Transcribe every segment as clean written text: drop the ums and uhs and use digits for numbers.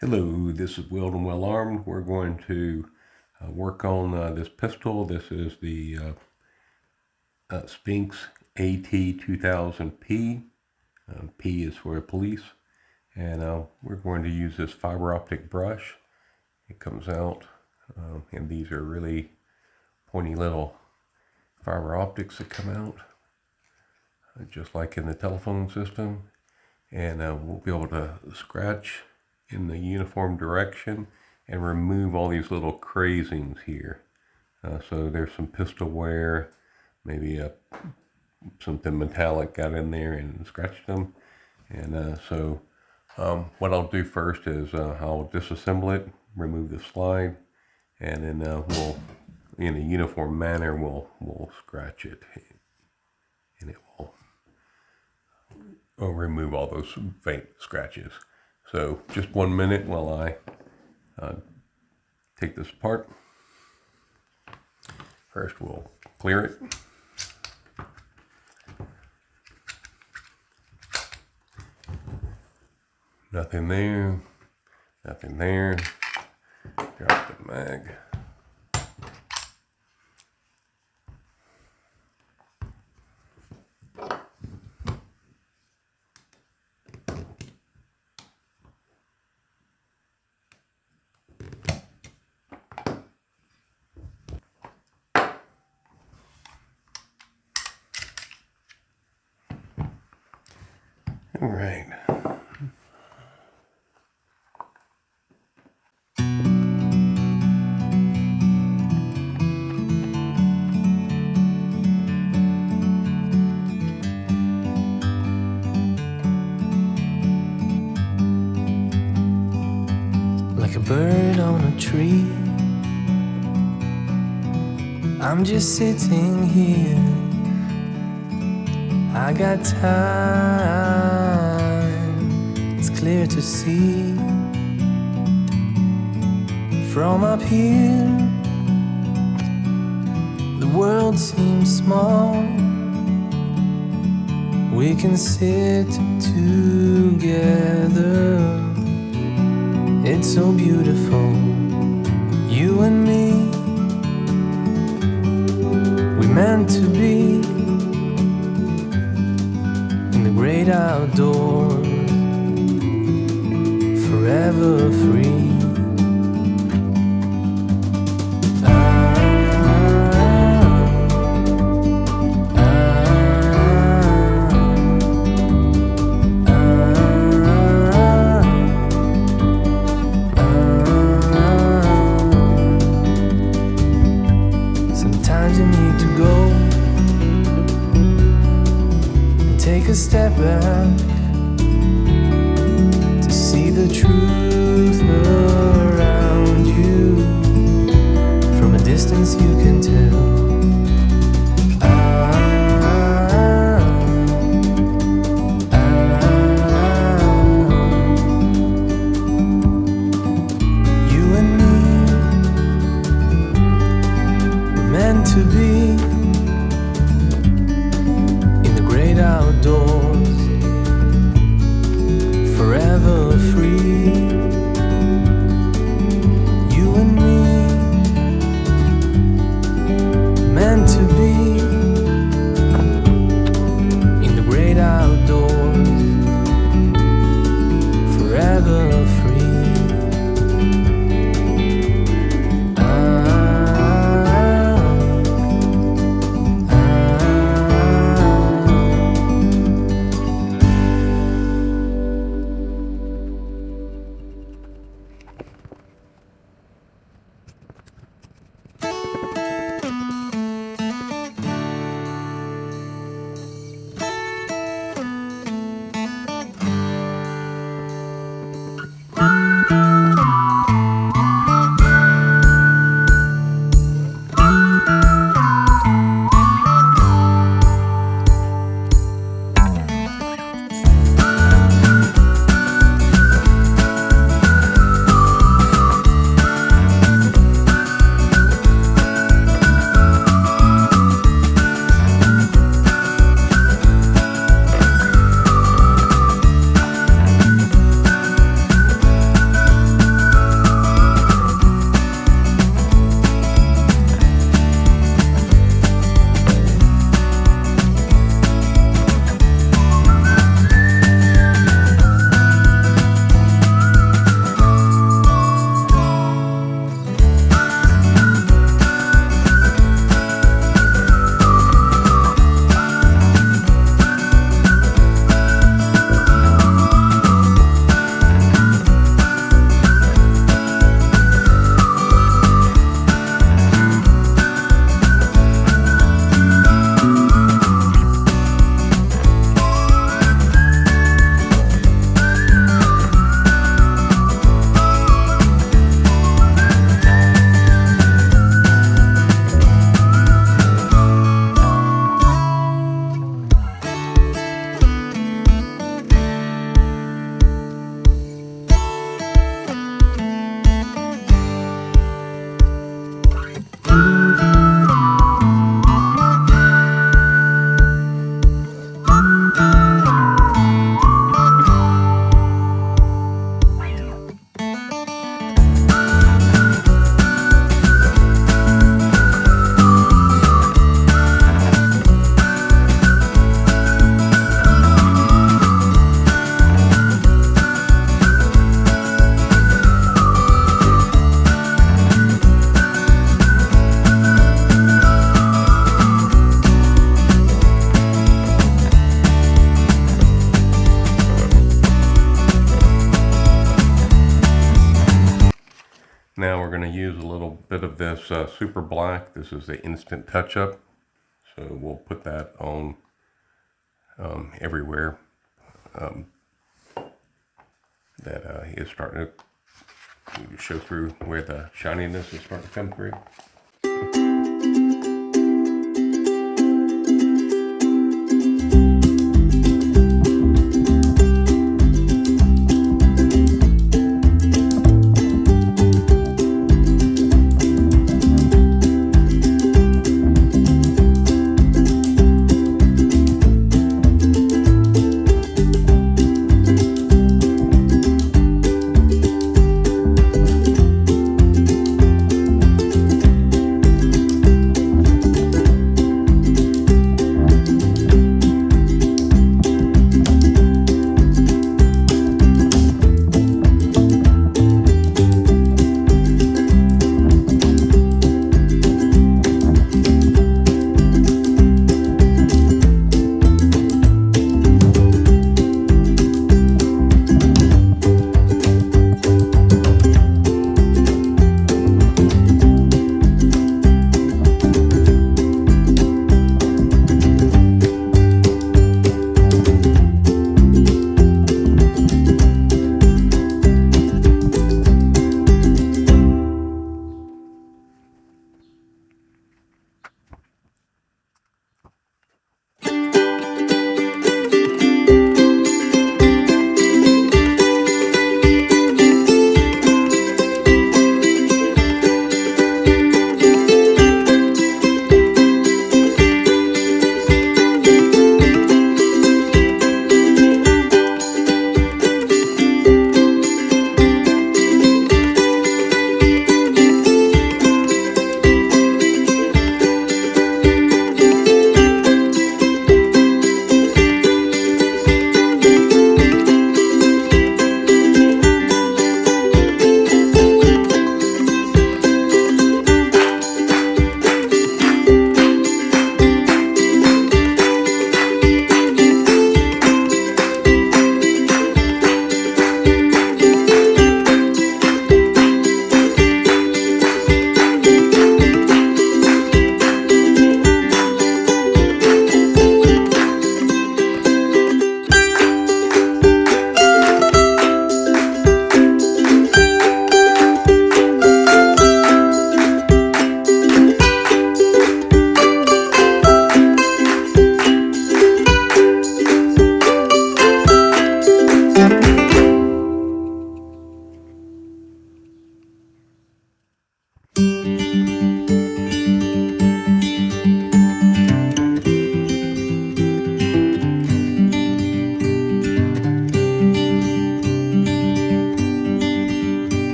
Hello, this is Willed and Well Armed. We're going to work on this pistol. This is the Sphinx AT2000P. P is for police. And we're going to use this fiber optic brush. It comes out, and these are really pointy little fiber optics that come out, just like in the telephone system. And we'll be able to scratch in the uniform direction and remove all these little crazings here. So there's some pistol wear, maybe something metallic got in there and scratched them. And so what I'll do first is I'll disassemble it, remove the slide, and then we'll, in a uniform manner, we'll scratch it, and it will remove all those faint scratches. So just 1 minute while I take this apart. First we'll clear it. Nothing there, nothing there. Drop the mag. All right. Like a bird on a tree, I'm just sitting here. I got time, it's clear to see. From up here, the world seems small. We can sit together. It's so beautiful, you and me. We meant to be in the great outdoors, forever free. Take a step back to see the truth around you. From a distance you can tell. You and me, we're meant to be outdoors, forever free. You and me, meant to be in the great outdoors, forever free. use a little bit of this super black. This is the instant touch-up, so we'll put that on everywhere that is starting to show through, where the shininess is starting to come through.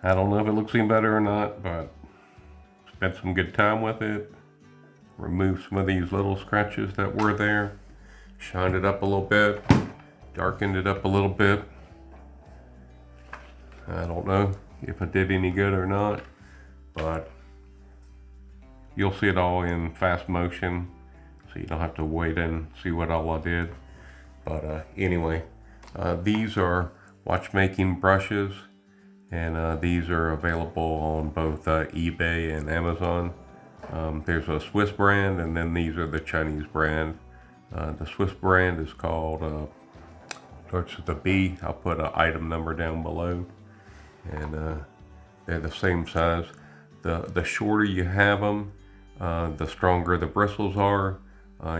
I don't know if it looks any better or not, but spent some good time with it. Removed some of these little scratches that were there. Shined it up a little bit. Darkened it up a little bit. I don't know if it did any good or not, but you'll see it all in fast motion, so you don't have to wait and see what all I did. But anyway, these are watchmaking brushes, and these are available on both eBay and Amazon. There's a Swiss brand, and then these are the Chinese brand. The Swiss brand is called, starts with a B. I'll put an item number down below, and they're the same size. The shorter you have them, the stronger the bristles are.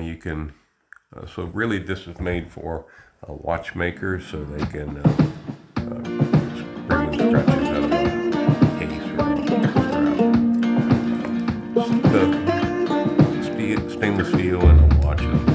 You can, so really this is made for watchmakers, so they can remove scratches out of a case or a strap. stainless steel and the watches.